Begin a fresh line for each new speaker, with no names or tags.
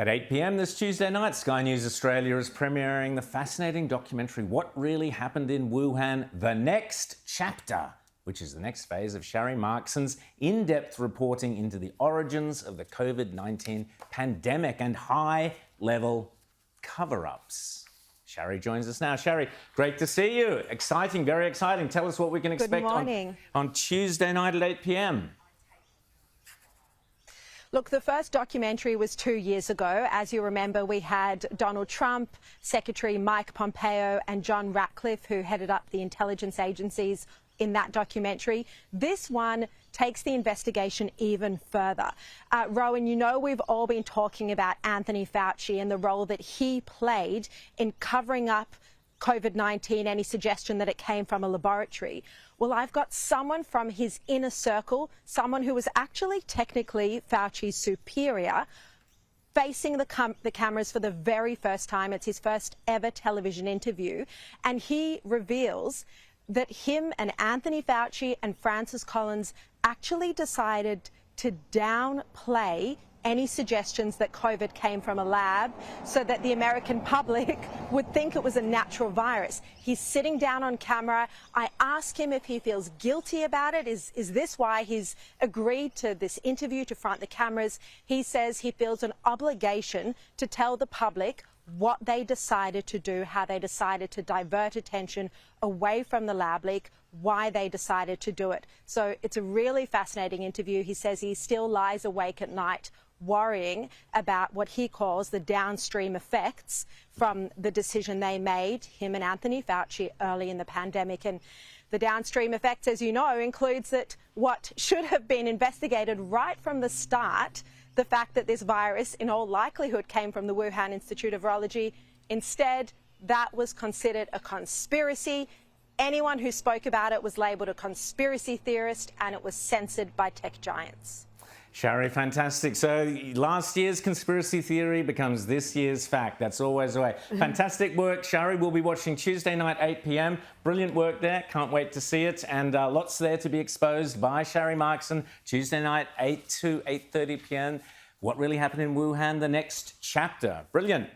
At 8 p.m. this Tuesday night, Sky News Australia is premiering the fascinating documentary What Really Happened in Wuhan, The Next Chapter, which is the next phase of Sharri Markson's in-depth reporting into the origins of the COVID-19 pandemic and high-level cover-ups. Sharri joins us now. Sharri, great to see you. Exciting, very exciting. Tell us what we can expect on Tuesday night at 8 p.m.
Look, the first documentary was 2 years ago. As you remember, we had Donald Trump, Secretary Mike Pompeo and John Ratcliffe, who headed up the intelligence agencies in that documentary. This one takes the investigation even further. Rowan, you know we've all been talking about Anthony Fauci and the role that he played in covering up COVID-19, any suggestion that it came from a laboratory. Well, I've got someone from his inner circle, someone who was actually technically Fauci's superior, facing the cameras for the very first time. It's his first ever television interview. And he reveals that him and Anthony Fauci and Francis Collins actually decided to downplay any suggestions that COVID came from a lab so that the American public would think it was a natural virus. He's sitting down on camera. I ask him if he feels guilty about it. Is this why he's agreed to this interview to front the cameras? He says he feels an obligation to tell the public what they decided to do, how they decided to divert attention away from the lab leak, why they decided to do it. So it's a really fascinating interview. He says he still lies awake at night worrying about what he calls the downstream effects from the decision they made, him and Anthony Fauci, early in the pandemic. And the downstream effects, as you know, includes that what should have been investigated right from the start, the fact that this virus in all likelihood came from the Wuhan Institute of Virology, instead that was considered a conspiracy. Anyone who spoke about it was labelled a conspiracy theorist and it was censored by tech giants.
Sharri, fantastic. So last year's conspiracy theory becomes this year's fact. That's always the way. Fantastic work, Sharri. We'll be watching Tuesday night, 8 p.m. Brilliant work there. Can't wait to see it. And lots there to be exposed by Sharri Markson. Tuesday night, 8 to 8:30 p.m. What really happened in Wuhan, the next chapter. Brilliant.